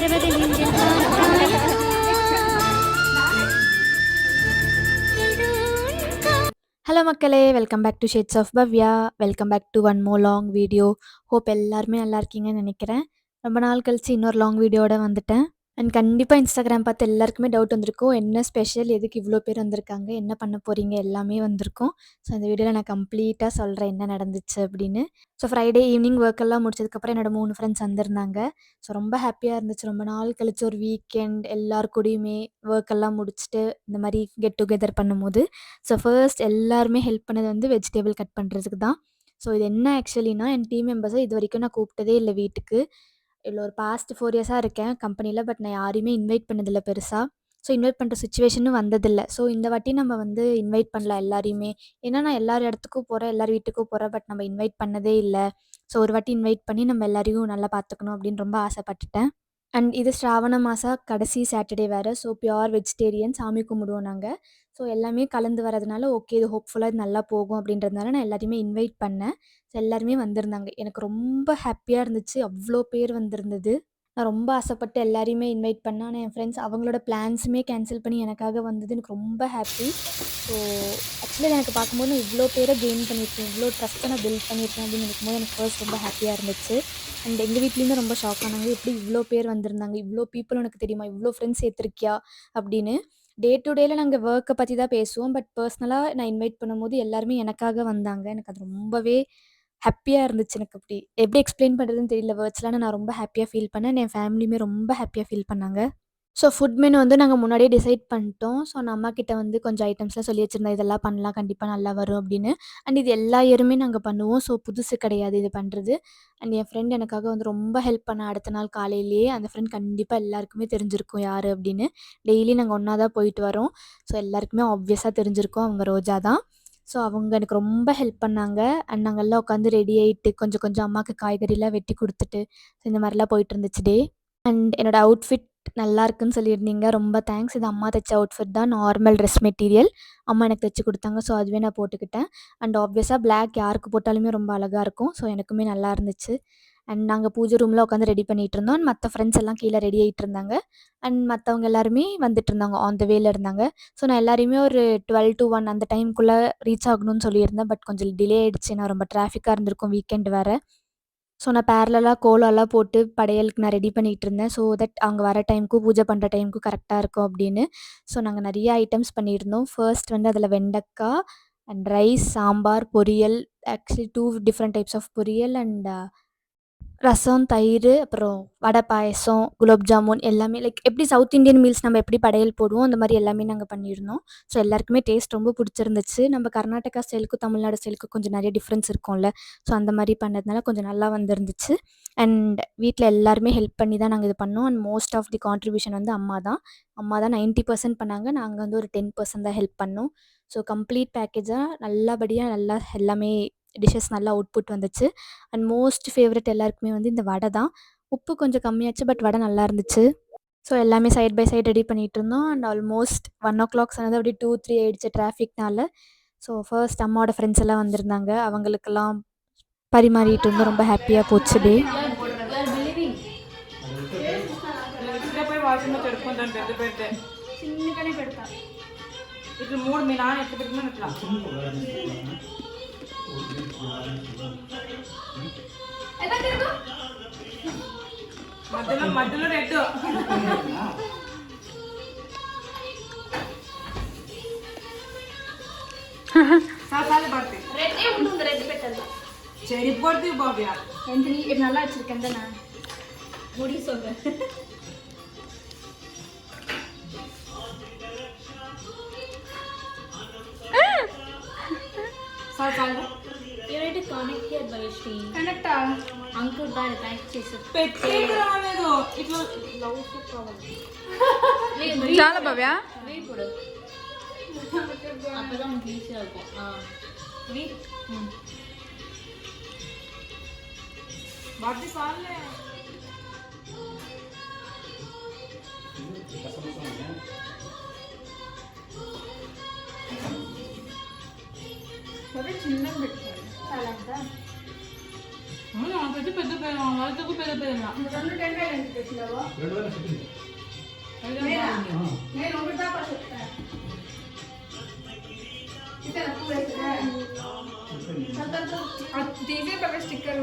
Hello மக்களே, welcome back to shades of Bhavya. Welcome back to one more long video. Hope எல்லாருமே நல்லா இருக்கீங்கன்னு நினைக்கிறேன். ரொம்ப நாள் கழிச்சு இன்னொரு லாங் வீடியோட வந்துட்டேன். அண்ட் கண்டிப்பாக இன்ஸ்டாகிராம் பார்த்து எல்லாருக்குமே டவுட் வந்திருக்கும், என்ன ஸ்பெஷல், எதுக்கு இவ்வளோ பேர் வந்திருக்காங்க, என்ன பண்ண போகிறீங்க, எல்லாமே வந்திருக்கும். ஸோ இந்த வீடியோவில் நான் கம்ப்ளீட்டாக சொல்கிறேன் என்ன நடந்துச்சு அப்படின்னு. ஸோ ஃப்ரைடே ஈவினிங் ஒர்க் எல்லாம் முடிச்சதுக்கப்புறம் என்னோட 3 ஃப்ரெண்ட்ஸ் வந்திருந்தாங்க. ஸோ ரொம்ப ஹாப்பியாக இருந்துச்சு. ரொம்ப நாள் கழிச்சு ஒரு வீக்கெண்ட் எல்லார் கூடயுமே ஒர்க் எல்லாம் முடிச்சுட்டு இந்த மாதிரி கெட் டுகெதர் பண்ணும்போது, ஸோ ஃபர்ஸ்ட் எல்லாருமே ஹெல்ப் பண்ணது வந்து வெஜிடபிள் கட் பண்ணுறதுக்கு தான். ஸோ இது என்ன ஆக்சுவலினா, என் டீம் மெம்பர்ஸை இது வரைக்கும் நான் கூப்பிட்டதே இல்லை வீட்டுக்கு. இதில் ஒரு பாஸ்ட் 4 இயர்ஸாக இருக்கேன் கம்பெனியில். பட் நான் யாரையுமே இன்வைட் பண்ணதில்லை பெருசாக. ஸோ இன்வைட் பண்ணுற சுச்சுவேஷனும் வந்ததில்லை. ஸோ இந்த வாட்டி நம்ம வந்து இன்வைட் பண்ணலாம் எல்லாரையுமே. ஏன்னா நான் எல்லார் இடத்துக்கும் போகிறேன், எல்லார் வீட்டுக்கும் போகிறேன். பட் நம்ம இன்வைட் பண்ணதே இல்லை. ஸோ ஒரு வாட்டி இன்வைட் பண்ணி நம்ம எல்லாரையும் நல்லா பார்த்துக்கணும் அப்படின்னு ரொம்ப ஆசைப்பட்டுட்டேன். அண்ட் இது ஸ்ராவண மாதம் கடைசி சாட்டர்டே வேறு. ஸோ பியோர் வெஜிடேரியன், சாமி கும்பிடுவோம் நாங்கள். ஸோ எல்லாமே கலந்து வரதுனால ஓகே, இது ஹோப்ஃபுல்லாக இது நல்லா போகும் அப்படின்றதுனால நான் எல்லாரையுமே இன்வைட் பண்ணேன். ஸோ எல்லாருமே வந்திருந்தாங்க. எனக்கு ரொம்ப ஹாப்பியாக இருந்துச்சு, அவ்வளோ பேர் வந்திருந்தது. நான் ரொம்ப ஆசைப்பட்டு எல்லாரையுமே இன்வைட் பண்ணேன். ஆனால் என் ஃப்ரெண்ட்ஸ் அவங்களோட பிளான்ஸுமே கேன்சல் பண்ணி எனக்காக வந்தது எனக்கு ரொம்ப ஹாப்பி. ஸோ ஆக்சுவலி எனக்கு பார்க்கும்போது நான் இவ்வளோ பேரை கெயின் பண்ணியிருக்கேன், இவ்வளோ ட்ரஸ்ட்டை நான் பில்ட் பண்ணியிருக்கேன் அப்படின்னு நினைக்கும்போது எனக்கு ஃபர்ஸ்ட் ரொம்ப ஹாப்பியாக இருந்துச்சு. அண்ட் எங்கள் வீட்லேயுமே ரொம்ப ஷாக் ஆனாங்க, எப்படி இவ்வளோ பேர் வந்திருந்தாங்க, இவ்வளோ பீப்புள் உனக்கு தெரியுமா, இவ்வளோ ஃப்ரெண்ட்ஸ் சேர்த்துருக்கியா அப்படின்னு. டே டு டேல நாங்கள் ஒர்க்கை பற்றி தான் பேசுவோம். பட் பர்சனலாக நான் இன்வைட் பண்ணும்போது எல்லாருமே எனக்காக வந்தாங்க. எனக்கு அது ரொம்பவே ஹாப்பியாக இருந்துச்சு. எனக்கு எப்படி எக்ஸ்பிளைன் பண்ணுறதுன்னு தெரியல வேர்ட்ஸ்லாம். நான் ரொம்ப ஹாப்பியாக ஃபீல் பண்ணேன். என் ஃபேமிலியுமே ரொம்ப ஹாப்பியாக ஃபீல் பண்ணாங்க. ஸோ ஃபுட் மெனு வந்து நாங்கள் முன்னாடியே டிசைட் பண்ணிட்டோம். ஸோ நான் அம்மாக்கிட்ட வந்து கொஞ்சம் ஐட்டம்ஸ்லாம் சொல்லி வச்சுருந்தேன், இதெல்லாம் பண்ணலாம், கண்டிப்பாக நல்லா வரும் அப்படின்னு. அண்ட் இது எல்லா இயருமே நாங்கள் பண்ணுவோம். ஸோ புதுசு கிடையாது இது பண்ணுறது. அண்ட் என் ஃப்ரெண்ட் எனக்காக வந்து ரொம்ப ஹெல்ப் பண்ணா அடுத்த நாள் காலையிலேயே. அந்த ஃப்ரெண்ட் கண்டிப்பாக எல்லாருக்குமே தெரிஞ்சிருக்கும் யார் அப்படின்னு. டெய்லி நாங்கள் ஒன்றா தான் போயிட்டு வரோம். ஸோ எல்லாருக்குமே ஆப்வியஸாக தெரிஞ்சிருக்கும், அவங்க ரோஜா தான். ஸோ அவங்க எனக்கு ரொம்ப ஹெல்ப் பண்ணாங்க. அண்ட் நாங்கள் எல்லாம் உட்காந்து ரெடி ஆகிட்டு கொஞ்சம் கொஞ்சம் அம்மாவுக்கு காய்கறிலாம் வெட்டி கொடுத்துட்டு, ஸோ இந்த மாதிரிலாம் போயிட்டு இருந்துச்சு டே. அண்ட் என்னோடய அவுட்ஃபிட் நல்லா இருக்குன்னு சொல்லியிருந்தீங்க, ரொம்ப தேங்க்ஸ். இது அம்மா தைச்ச அவுட்ஃபிட் தான், நார்மல் ட்ரெஸ் மெட்டீரியல். அம்மா எனக்கு தைச்சு கொடுத்தாங்க. ஸோ அதுவே நான் போட்டுக்கிட்டேன். அண்ட் ஆப்வியஸாக பிளாக் யாருக்கு போட்டாலுமே ரொம்ப அழகாக இருக்கும். ஸோ எனக்குமே நல்லா இருந்துச்சு. அண்ட் நாங்கள் பூஜை ரூமில் உட்காந்து ரெடி பண்ணிகிட்டு இருந்தோம். அண்ட் மற்ற ஃப்ரெண்ட்ஸ் எல்லாம் கீழே ரெடி ஆகிட்டு இருந்தாங்க. அண்ட் மற்றவங்க எல்லாருமே வந்துட்டு இருந்தாங்க, ஆன் த வேல இருந்தாங்க. ஸோ நான் எல்லாரையுமே ஒரு 12 to 1 அந்த டைமுக்குள்ளே ரீச் ஆகணும்னு சொல்லியிருந்தேன். பட் கொஞ்சம் டிலே ஆகிடுச்சு, நான் ரொம்ப டிராஃபிக்காக இருந்திருக்கும், வீக்கெண்ட் வேறு. ஸோ நான் பேரலலாக கோலம்லாம் போட்டு படையலுக்கு நான் ரெடி பண்ணிகிட்டு இருந்தேன். ஸோ தட் அவங்க வர டைமுக்கும் பூஜை பண்ணுற டைமுக்கும் கரெக்டாக இருக்கும் அப்படின்னு. ஸோ நாங்கள் நிறைய ஐட்டம்ஸ் பண்ணியிருந்தோம். ஃபர்ஸ்ட் வந்து அதில் வெண்டைக்காய் அண்ட் ரைஸ், சாம்பார், பொரியல். ஆக்சுவலி 2 டிஃப்ரெண்ட் டைப்ஸ் ஆஃப் பொரியல் அண்ட் ரசம், தயிர், அப்புறம் வடை, பாயசம், குலோப் ஜாமுன் எல்லாமே லைக் எப்படி சவுத் இண்டியன் மீல்ஸ் நம்ம எப்படி படையல் போடுவோம் அந்த மாதிரி எல்லாமே நாங்கள் பண்ணியிருந்தோம். ஸோ எல்லாருக்குமே டேஸ்ட் ரொம்ப பிடிச்சிருந்துச்சு. நம்ம கர்நாடகா ஸ்டைலுக்கும் தமிழ்நாடு ஸ்டைலுக்கும் கொஞ்சம் நிறைய டிஃப்ரென்ஸ் இருக்கும்ல. ஸோ அந்த மாதிரி பண்ணதுனால கொஞ்சம் நல்லா வந்துருந்துச்சு. அண்ட் வீட்டில் எல்லாருமே ஹெல்ப் பண்ணி தான் நாங்கள் இது பண்ணோம். And most of the contribution வந்து அம்மா தான். அம்மா தான் 90% பண்ணாங்க. நாங்கள் வந்து ஒரு 10% தான் ஹெல்ப் பண்ணோம். ஸோ கம்ப்ளீட் பேக்கேஜாக நல்லபடியாக நல்லா எல்லாமே டிஷ்ஷஸ் நல்லா அவுட்புட் வந்துச்சு. அண்ட் மோஸ்ட் ஃபேவரட் எல்லாருக்குமே வந்து இந்த வடை தான். உப்பு கொஞ்சம் கம்மியாச்சு, பட் வடை நல்லா இருந்துச்சு. ஸோ எல்லாமே சைட் பை சைட் ரெடி பண்ணிகிட்டு இருந்தோம். அண்ட் ஆல்மோஸ்ட் 1:00 சொன்னது அப்படியே 2, 3 ஆயிடுச்சு டிராஃபிக்னால. ஸோ ஃபர்ஸ்ட் அம்மாவோட ஃப்ரெண்ட்ஸ் எல்லாம் வந்திருந்தாங்க. அவங்களுக்கெல்லாம் பரிமாறிட்டு இருந்தோம். ரொம்ப ஹாப்பியாக போச்சு டே. మధ్యలో రెడ్ சாப்பாடு பார்த்து ரெட்டே உண்டு, ரெட் பெட்டல்ல சரி போடுது பாபியா. எந்த நீ இது நல்லா வச்சிருக்கேன் தானே முடி சொல்றேன். சாப்பாடு యూనిట్ కనెక్టెడ్ బై శ్రీ కనెక్టా అంకుల్ దాని కనెక్ట్ చేసి పెట్టేది రాలేదు. ఇట్లా లవ్ కావాలి చాలా భవ్య ఇప్పుడు அப்பதான் ஈஸியா இருக்கும். बाकी साले అవి చిన్నగా పెట్టాలి చాలా. పెద్ద పెద్ద పేరు వాళ్ళకు పెద్ద పేరు రెండు టెంకాయలు ఎంత తెచ్చినావో నేను ఒకటి దాకా చెప్తాను తీసే పక్క స్టిక్కర్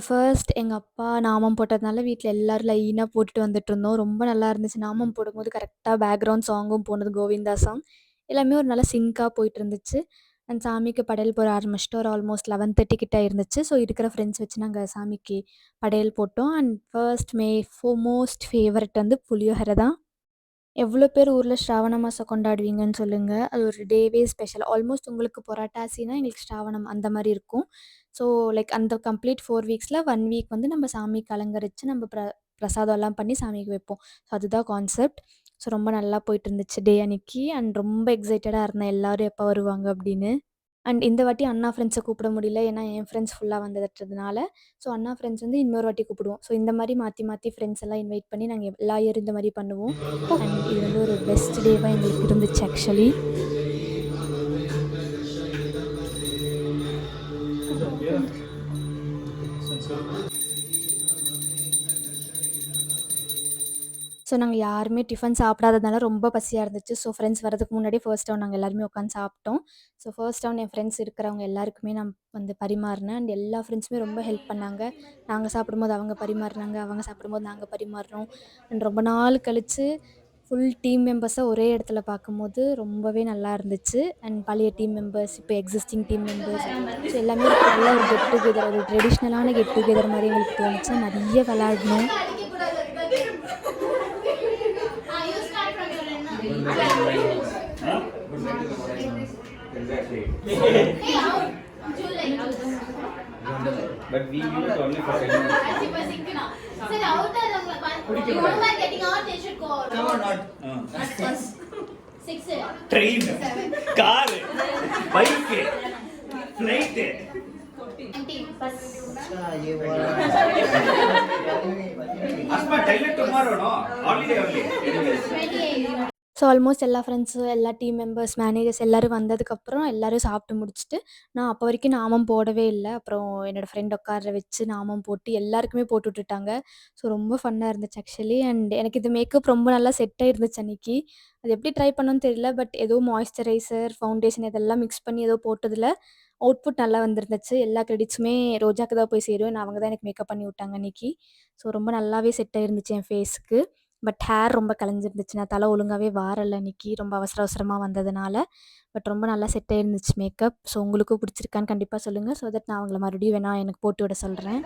ஃபர்ஸ்ட் எங்க அப்பா நாமம் போட்டதுனால வீட்ல எல்லாரும் லைனா போட்டுட்டு வந்துட்டுருந்தோம். ரொம்ப நல்லா இருந்துச்சு. நாமம் போடும்போது கரெக்ட்டா பேக்ரவுண்ட் சாங்கும் போனது கோவிந்தா சாங். எல்லாமே ஒரு நல்ல சிங்க்கா போயிட்டு இருந்துச்சு. அண்ட் சாமிக்கு படையல் போட ஆரம்பிச்சுட்டோம். ஒரு ஆல்மோஸ்ட் 11:30 கிட்ட இருந்துச்சு. ஸோ இருக்கிற ஃப்ரெண்ட்ஸ் வச்சு நாங்க சாமிக்கு படையல் போட்டோம். அண்ட் ஃபர்ஸ்ட் மோஸ்ட் ஃபேவரட் வந்து புளியோதரை தான். எவ்வளோ பேர் ஊர்ல ஸ்ராவண மாசம் கொண்டாடுவீங்கன்னு சொல்லுங்க. அது ஒரு டேவே ஸ்பெஷல். ஆல்மோஸ்ட் உங்களுக்கு புரட்டாசினா எங்களுக்கு ஸ்ராவணம் அந்த மாரி இருக்கும். ஸோ லைக் அந்த கம்ப்ளீட் 4 வீக்ஸ்ல 1 வீக் வந்து நம்ம சாமிக்கு அலங்கரிச்சு நம்ம பிரசாதம்லாம் பண்ணி சாமிக்கு வைப்போம். ஸோ அதுதான் கான்செப்ட். ஸோ ரொம்ப நல்லா போயிட்டு இருந்துச்சு டே அன்னைக்கு. அண்ட் ரொம்ப எக்ஸைட்டடா இருந்தேன் எல்லாரும் எப்போ வருவாங்க அப்படின்னு. அண்ட் இந்த வாட்டி அண்ணா ஃப்ரெண்ட்ஸ கூப்பிட முடியல. ஏன்னா என் ஃப்ரெண்ட்ஸ் ஃபுல்லா வந்துட்டதுனால. ஸோ அண்ணா ஃப்ரெண்ட்ஸ் வந்து இன்னொரு வாட்டி கூப்பிடுவோம். ஸோ இந்த மாரி மாத்தி மாத்தி ஃப்ரெண்ட்ஸ் எல்லாம் இன்வைட் பண்ணி நாங்க எல்லா இயரும் இந்த மாரி பண்ணுவோம். அண்ட் இது வந்து ஒரு பெஸ்ட் டேவா எங்களுக்கு இருந்துச்சு ஆக்சுவலி. ஸோ நாங்க யாருமே டிஃபன் சாப்பிடாததுனால ரொம்ப பசியா இருந்துச்சு. ஸோ ஃப்ரெண்ட்ஸ் வரதுக்கு முன்னாடியே ஃபர்ஸ்ட் ரவுண்ட் நாங்க எல்லாருமே உட்காந்து சாப்பிட்டோம். ஸோ ஃபர்ஸ்ட் ரவுண்ட் என் ஃப்ரெண்ட்ஸ் இருக்கிறவங்க எல்லாருக்குமே நான் வந்து பரிமாறினேன். அண்ட் எல்லா ஃப்ரெண்ட்ஸுமே ரொம்ப ஹெல்ப் பண்ணாங்க. நாங்க சாப்பிடும்போது அவங்க பரிமாறுனாங்க. அவங்க சாப்பிடும்போது நாங்க பரிமாறுனோம். அண்ட் ரொம்ப நாள் கழிச்சு ஃபுல் டீம் மெம்பர்ஸை ஒரே இடத்துல பார்க்கும்போது ரொம்பவே நல்லா இருந்துச்சு. அண்ட் பழைய டீம் மெம்பர்ஸ், இப்போ எக்ஸிஸ்டிங் டீம் மெம்பர்ஸ், ஸோ எல்லாமே நல்ல ஒரு கெட் டுகெதர், ஒரு ட்ரெடிஷ்னலான கெட் டுகெதர் மாதிரி எங்களுக்கு தோணுச்சு. நிறைய விளையாடணும். Exactly. But we use it only for 10 minutes. Sir, out you are getting out, they should go out. No, not. That's 6. Train, car, bike, flight. Auntie, bus. Asma, tell it tomorrow, no? Holiday only. 28. So almost எல்லா friends, எல்லா team members, managers எல்லோரும் வந்ததுக்கப்புறம் எல்லோரும் சாப்பிட்டு முடிச்சுட்டு, நான் அப்போ வரைக்கும் நாமம் போடவே இல்ல. அப்புறம் என்னோடய ஃப்ரெண்ட் உட்கார வச்சு நாமம் போட்டு எல்லாருக்குமே போட்டு விட்டுட்டாங்க. ஸோ ரொம்ப ஃபன்னாக இருந்துச்சு ஆக்சுவலி. அண்ட் எனக்கு இது மேக்கப் ரொம்ப நல்லா செட் ஆயிருந்துச்சு அன்னைக்கு. அது எப்படி ட்ரை பண்ணணும்னு தெரியல. பட் ஏதோ மாய்ஸ்சரைசர், ஃபவுண்டேஷன் இதெல்லாம் மிக்ஸ் பண்ணி ஏதோ போட்டதில அவுட்புட் நல்லா வந்துருந்துச்சு. எல்லா கிரெடிட்ஸுமே ரோஜாக்கு தான் போய் சேரும். ஏன்னா அவங்க தான் எனக்கு மேக்கப் பண்ணி விட்டாங்க அன்னைக்கு. ஸோ ரொம்ப நல்லாவே செட் ஆயிருந்துச்சு என் ஃபேஸ்க்கு. பட் ஹேர் ரொம்ப கலைஞ்சிருந்துச்சு. நான் தலை ஒழுங்காவே வாரல அன்னைக்கு. ரொம்ப அவசர அவசரமா வந்ததுனால. பட் ரொம்ப நல்லா செட் ஆயிருந்துச்சு மேக்கப். ஸோ உங்களுக்கும் பிடிச்சிருக்கான்னு கண்டிப்பா சொல்லுங்க. ஸோ தட் நான் அவங்கள மறுபடியும் வேணா எனக்கு போட்டு விட சொல்றேன்.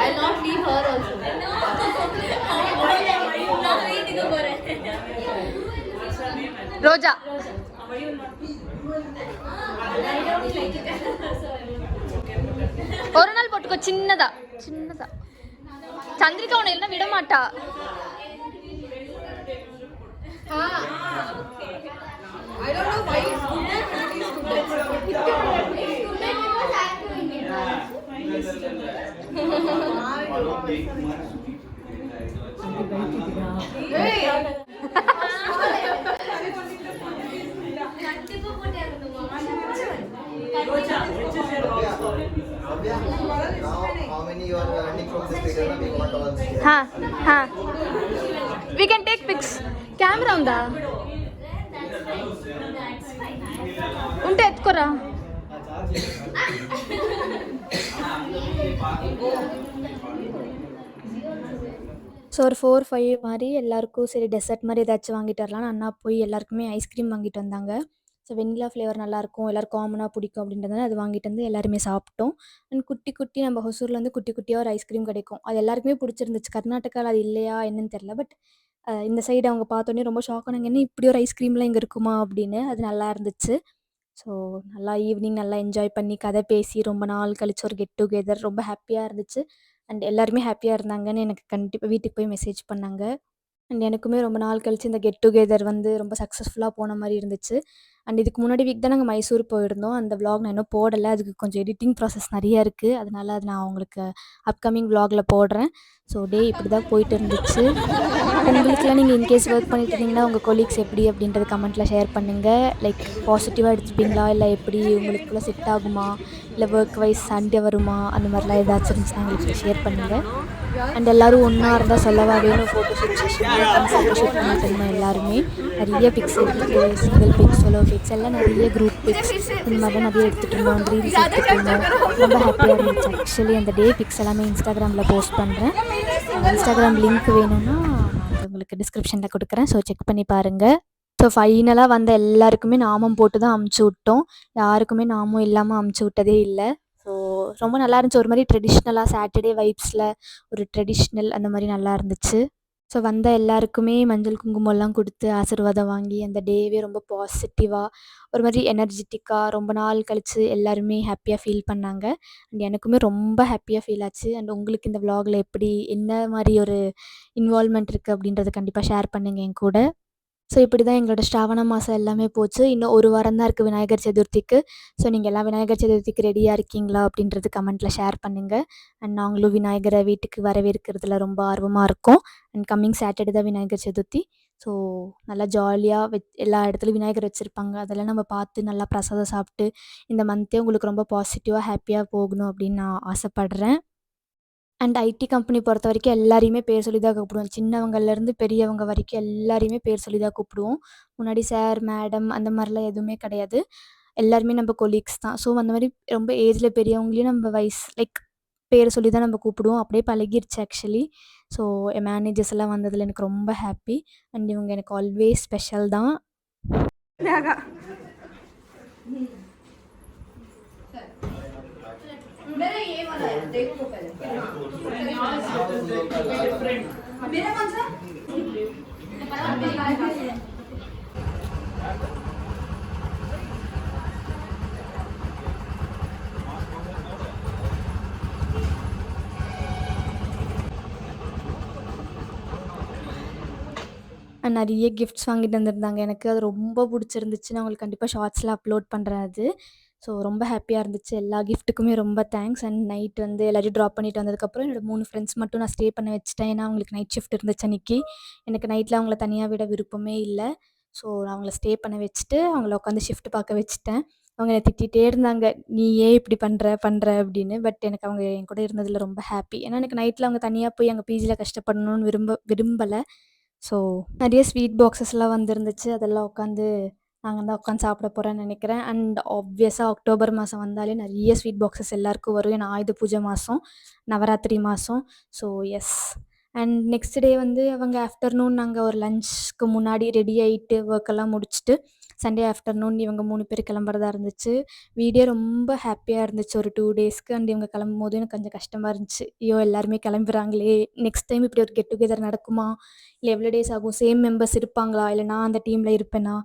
I'll not leave her also. ரோஜா ஒரு நாள் போட்டுக்கோ. சின்னதா சின்னதா சந்திரிகா உன்னை இல்லைன்னா விட மாட்டா. I don't know why it's How many you are earning from this figure? We want all this. హా హా we can take pics. Camera ఉందా? ఉంటే ఎత్తుకోరా. ஸோ ஒரு 4, 5 மாதிரி எல்லாருக்கும் சரி டெசர்ட் மாதிரி ஏதாச்சும் வாங்கிட்டு வரலான்னு அண்ணா போய் எல்லாருக்குமே ஐஸ்கிரீம் வாங்கிட்டு வந்தாங்க. ஸோ வெண்ணிலா ஃப்ளேவர் நல்லாயிருக்கும், எல்லோரும் காமனாக பிடிக்கும் அப்படின்றதுனால அது வாங்கிட்டு வந்து எல்லாருமே சாப்பிட்டோம். அண்ட் குட்டி குட்டி நம்ம ஹொசூரில் வந்து குட்டி குட்டியாக ஒரு ஐஸ்கிரீம் கிடைக்கும். அது எல்லாருக்குமே பிடிச்சிருந்துச்சு. கர்நாடகாவில் அது இல்லையா என்னன்னு தெரில. பட் இந்த சைடு அவங்க பார்த்தோன்னே ரொம்ப ஷாக் ஆனாங்க. என்ன இப்படி ஒரு ஐஸ்கிரீம்லாம் இங்கே இருக்குமா அப்படின்னு. அது நல்லா இருந்துச்சு. ஸோ நல்லா ஈவினிங் நல்லா என்ஜாய் பண்ணி கதை பேசி ரொம்ப நாள் கழிச்சு ஒரு கெட் டுகெதர் ரொம்ப ஹாப்பியாக இருந்துச்சு. அண்ட் எல்லாருமே ஹாப்பியாக இருந்தாங்கன்னு எனக்கு கண்டிப்பாக வீட்டுக்கு போய் மெசேஜ் பண்ணாங்க. அண்ட் எனக்குமே ரொம்ப நாள் கழிச்சு இந்த கெட் டுகெதர் வந்து ரொம்ப சக்ஸஸ்ஃபுல்லாக போன மாதிரி இருந்துச்சு. அண்ட் இதுக்கு முன்னாடி வீக் தான் நாங்கள் மைசூர் போயிருந்தோம். அந்த விளாக் நான் இன்னும் போடலை. அதுக்கு கொஞ்சம் எடிட்டிங் ப்ராசஸ் நிறைய இருக்குது. அதனால அது நான் உங்களுக்கு அப்கமிங் விளாகில் போடுறேன். ஸோ இப்படி தான் போயிட்டு இருந்துச்சு. உங்களுக்குலாம் நீங்கள் இன்கேஸ் ஒர்க் பண்ணிட்டு இருந்தீங்கன்னா உங்கள் கொலீக்ஸ் எப்படி அப்படின்றது கமெண்ட்டில் ஷேர் பண்ணுங்கள். லைக் பாசிட்டிவாக எடுத்துப்பீங்களா, இல்லை எப்படி உங்களுக்குள்ளே செட் ஆகுமா, இல்லை ஒர்க் வைஸ் சண்டே வருமா, அந்த மாதிரிலாம் ஏதாச்சும் இருந்துச்சுன்னா எங்களுக்கு ஷேர் பண்ணுங்கள். அண்ட் எல்லோரும் ஒன்றா இருந்தால் சொல்லவா வேணும். Photo shoot session photo shoot பண்ணிட்டு இருந்தோம் எல்லாருமே. நிறைய பிக்ஸ் எடுத்துகிட்டு சிங்கிள் பிக்ஸ், சோலோ பிக்ஸ் எல்லாம் நிறைய குரூப் பிக்ஸ் இந்த மாதிரிலாம் நிறைய எடுத்துகிட்டு இருந்தோம். ரீல்ஸ் எடுத்துகிட்டு இருந்தோம். ரொம்ப ஹாப்பியாக இருந்துச்சு. ஆக்சுவலி அந்த டே பிக்ஸ் எல்லாமே இன்ஸ்டாகிராமில் போஸ்ட் பண்ணுறேன். இன்ஸ்டாகிராம் லிங்க் வேணும்னா நான் உங்களுக்கு டிஸ்கிரிப்ஷனில் கொடுக்குறேன். ஸோ செக் பண்ணி பாருங்கள். ஸோ ஃபைனலாக வந்த எல்லாருக்குமே நாமம் போட்டு தான் அமுச்சு விட்டோம். யாருக்குமே நாமம் இல்லாமல் அமுச்சு விட்டதே இல்லை. ஸோ ரொம்ப நல்லா இருந்துச்சு. ஒரு மாதிரி ட்ரெடிஷ்னலாக சாட்டர்டே வைப்ஸில் ஒரு ட்ரெடிஷ்னல் அந்த மாதிரி நல்லா இருந்துச்சு. ஸோ வந்த எல்லாருக்குமே மஞ்சள் குங்குமம்லாம் கொடுத்து ஆசீர்வாதம் வாங்கி அந்த டேவே ரொம்ப பாசிட்டிவாக ஒரு மாதிரி எனர்ஜெட்டிக்காக ரொம்ப நாள் கழித்து எல்லாருமே ஹாப்பியாக ஃபீல் பண்ணாங்க. அண்ட் எனக்குமே ரொம்ப ஹாப்பியாக ஃபீல் ஆச்சு. அண்ட் உங்களுக்கு இந்த விளாகில் எப்படி என்ன மாதிரி ஒரு இன்வால்மெண்ட் இருக்குது அப்படின்றத கண்டிப்பாக ஷேர் பண்ணுங்கள் என் கூட. ஸோ இப்படி தான் எங்களோட ஸ்ராவண மாதம் எல்லாமே போச்சு. இன்னும் ஒரு வாரம் தான் இருக்குது விநாயகர் சதுர்த்திக்கு. ஸோ நீங்கள் எல்லாம் விநாயகர் சதுர்த்திக்கு ரெடியாக இருக்கீங்களா அப்படின்றது கமெண்ட்டில் ஷேர் பண்ணுங்கள். அண்ட் நாங்களும் விநாயகரை வீட்டுக்கு வரவேற்கிறதுல ரொம்ப ஆர்வமாக இருக்கோம். அண்ட் கம்மிங் சாட்டர்டே தான் விநாயகர் சதுர்த்தி. ஸோ நல்லா ஜாலியாக எல்லா இடத்துலையும் விநாயகர் வச்சுருப்பாங்க. அதெல்லாம் நம்ம பார்த்து நல்லா பிரசாதம் சாப்பிட்டு இந்த மந்த்தே உங்களுக்கு ரொம்ப பாசிட்டிவாக ஹாப்பியாக போகணும் அப்படின்னு நான் ஆசைப்பட்றேன். அண்ட் ஐடி கம்பெனி பொறுத்த வரைக்கும் எல்லாரையுமே பேர் சொல்லி தான் கூப்பிடுவோம். சின்னவங்கலேருந்து பெரியவங்க வரைக்கும் எல்லாரையுமே பேர் சொல்லி தான் கூப்பிடுவோம். முன்னாடி சார், மேடம் அந்த மாதிரிலாம் எதுவுமே கிடையாது. எல்லாருமே நம்ம கொலீக்ஸ் தான். ஸோ அந்த மாதிரி ரொம்ப ஏஜில் பெரியவங்களையும் நம்ம லைக் பேர் சொல்லி தான் நம்ம கூப்பிடுவோம். அப்படியே பழகிருச்சு ஆக்சுவலி. ஸோ என் மேனேஜர்ஸ் எல்லாம் வந்ததில் எனக்கு ரொம்ப ஹாப்பி. அண்ட் இவங்க எனக்கு ஆல்வேஸ் ஸ்பெஷல் தான். நிறைய கிஃப்ட்ஸ் வாங்கிட்டு வந்திருந்தாங்க. எனக்கு அது ரொம்ப பிடிச்சிருந்துச்சு. நான் உங்களுக்கு கண்டிப்பாக ஷார்ட்ஸில் அப்லோட் பண்ணுறேன் அது. ஸோ ரொம்ப ஹாப்பியாக இருந்துச்சு. எல்லா கிஃப்ட்டுக்குமே ரொம்ப தேங்க்ஸ். அண்ட் நைட் வந்து எல்லாரையும் ட்ராப் பண்ணிட்டு வந்ததுக்கப்புறம் என்னோடய 3 ஃப்ரெண்ட்ஸ் மட்டும் நான் ஸ்டே பண்ண வச்சுட்டேன். ஏன்னா அவங்களுக்கு நைட் ஷிஃப்ட் இருந்துச்சு அன்றைக்கி. எனக்கு நைட்டில் அவங்கள தனியாக விட விருப்பமே இல்லை. ஸோ நான் அவங்கள ஸ்டே பண்ண வச்சுட்டு அவங்கள உட்காந்து ஷிஃப்ட் பார்க்க வச்சுட்டேன். அவங்க என்னை திட்டிகிட்டே இருந்தாங்க, நீ ஏன் இப்படி பண்ணுற அப்படின்னு. பட் எனக்கு அவங்க என் கூட இருந்ததில் ரொம்ப ஹாப்பி. ஏன்னா எனக்கு நைட்டில் அவங்க தனியாக போய் அங்கே பிஜியில் கஷ்டப்படணும்னு விரும்பலை. ஸோ நிறைய ஸ்வீட் பாக்ஸஸ்லாம் வந்துருந்துச்சு. அதெல்லாம் நாங்கள் தான் உட்காந்து சாப்பிட போகிறேன்னு நினைக்கிறேன். அண்ட் ஆப்வியஸாக அக்டோபர் மாதம் வந்தாலே நிறைய ஸ்வீட் பாக்ஸஸ் எல்லாருக்கும் வரும். ஏன்னா ஆயுத பூஜை மாதம், நவராத்திரி மாதம். So yes. And next day வந்து அவங்க ஆஃப்டர்நூன் நாங்கள் ஒரு லஞ்சுக்கு முன்னாடி ரெடி ஆகிட்டு ஒர்க்கெல்லாம் முடிச்சுட்டு சண்டே ஆஃப்டர்நூன் இவங்க 3 பேர் கிளம்புறதா இருந்துச்சு. வீடே ரொம்ப ஹாப்பியாக இருந்துச்சு ஒரு 2 டேஸ்க்கு. அண்ட் இவங்க கிளம்பும்போது எனக்கு கொஞ்சம் கஷ்டமாக இருந்துச்சு. ஐயோ எல்லாருமே கிளம்புறாங்களே, நெக்ஸ்ட் டைம் இப்படி ஒரு கெட் டுகெதர் நடக்குமா, இல்லை எவ்வளோ டேஸ் ஆகும், சேம் மெம்பர்ஸ் இருப்பாங்களா, இல்லை நான் அந்த டீமில் இருப்பேனா,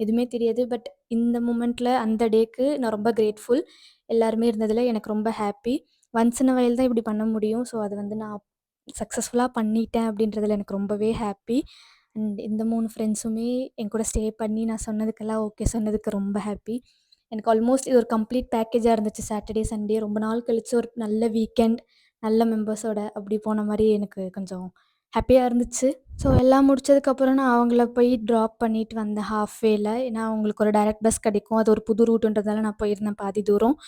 எதுவுமே தெரியாது. பட் இந்த மூமெண்ட்டில் அந்த டேக்கு நான் ரொம்ப கிரேட்ஃபுல். எல்லாருமே இருந்ததில் எனக்கு ரொம்ப happy. Once in a while தான் இப்படி பண்ண முடியும். ஸோ அது வந்து நான் சக்ஸஸ்ஃபுல்லாக பண்ணிட்டேன் அப்படின்றதுல எனக்கு ரொம்பவே ஹாப்பி. அண்ட் இந்த 3 ஃப்ரெண்ட்ஸுமே என் கூட ஸ்டே பண்ணி நான் சொன்னதுக்கெல்லாம் ஓகே சொன்னதுக்கு ரொம்ப ஹாப்பி. எனக்கு ஆல்மோஸ்ட் இது ஒரு கம்ப்ளீட் பேக்கேஜாக இருந்துச்சு. சாட்டர்டே, சண்டே ரொம்ப நாள் கழித்து ஒரு நல்ல வீக்கெண்ட், நல்ல மெம்பர்ஸோட அப்படி போன மாதிரி எனக்கு கொஞ்சம் ஹாப்பியாக இருந்துச்சு. ஸோ எல்லாம் முடிச்சதுக்கப்புறம் நான் அவங்கள போய் ட்ராப் பண்ணிட்டு வந்தேன் ஹாஃப்வேல. ஏன்னா அவங்களுக்கு ஒரு டைரக்ட் பஸ் கிடைக்கும். அது ஒரு புது ரூட்டுன்றதால நான் போயிருந்தேன் பாதி தூரம்.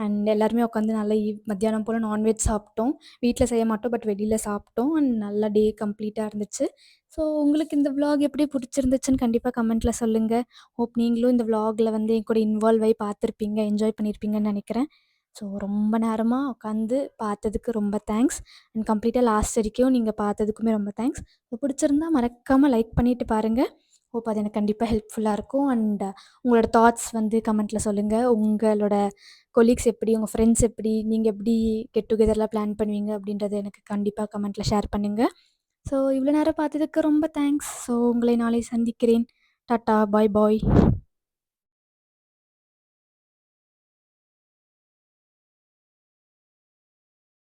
அண்ட் எல்லாருமே உட்காந்து நல்லா மத்தியானம் போல் நான்வெஜ் சாப்பிட்டோம். வீட்டில் செய்ய மாட்டோம், பட் வெளியில் சாப்பிட்டோம். அண்ட் நல்லா டே கம்ப்ளீட்டாக இருந்துச்சு. ஸோ உங்களுக்கு இந்த விளாக் எப்படி பிடிச்சிருந்துச்சுன்னு கண்டிப்பாக கமெண்ட்டில் சொல்லுங்கள். ஹோப் நீங்களும் இந்த விளாகில் வந்து என் கூட இன்வால்வ் ஆகி பார்த்துருப்பீங்க, என்ஜாய் பண்ணியிருப்பீங்கன்னு நினைக்கிறேன். ஸோ ரொம்ப நேரமாக உட்காந்து பார்த்ததுக்கு ரொம்ப தேங்க்ஸ். அண்ட் கம்ப்ளீட்டாக லாஸ்ட் வரைக்கும் நீங்கள் பார்த்ததுக்குமே ரொம்ப தேங்க்ஸ். ஸோ பிடிச்சிருந்தா மறக்காமல் லைக் பண்ணிவிட்டு பாருங்கள். ஹோப் அது எனக்கு கண்டிப்பாக ஹெல்ப்ஃபுல்லாக இருக்கும். அண்ட் உங்களோட தாட்ஸ் வந்து கமெண்ட்டில் சொல்லுங்கள். உங்களோட கொலீக்ஸ் எப்படி, உங்கள் ஃப்ரெண்ட்ஸ் எப்படி, நீங்கள் எப்படி கெட் டுகெதர்லாம் பிளான் பண்ணுவீங்க அப்படின்றத எனக்கு கண்டிப்பாக கமெண்ட்டில் ஷேர் பண்ணுங்கள். ஸோ இவ்வளோ நேரம் பார்த்ததுக்கு ரொம்ப தேங்க்ஸ். ஸோ உங்களை நாளை சந்திக்கிறேன். டாட்டா, பாய் பாய்.